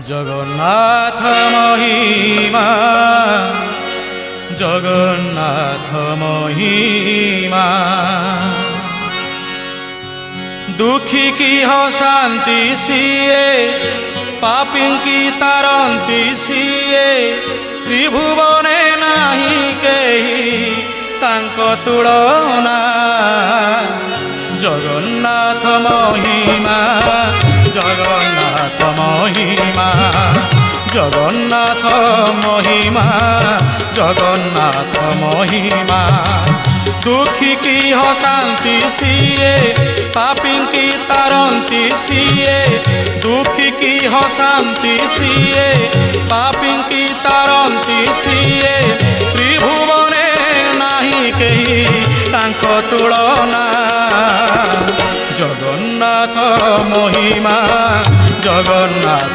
জগন্নাথ মহিমা, জগন্নাথ মহিমা। দুঃখী কি হসান্তি সিয়ে, পাপী কি তারন্তি সিয়ে। ত্রিভুবনে নাহি কেহি তাঙ্ক তুলনা। জগন্নাথ মহিমা, জগন্নাথ মহিমা, জগন্নাথ মহিমা, জগন্নাথ মহিমা। দুঃখী কি হসান্তি সিয়ে, পাপী কি তারন্তি সিয়ে। দুঃখী কি হসান্তি সিয়ে, পাপী কি তারন্তি সিয়ে। ত্রিভুবনে নাহি কেহি তাঙ্ক তুলনা। জগন্নাথ মহিমা, জগন্নাথ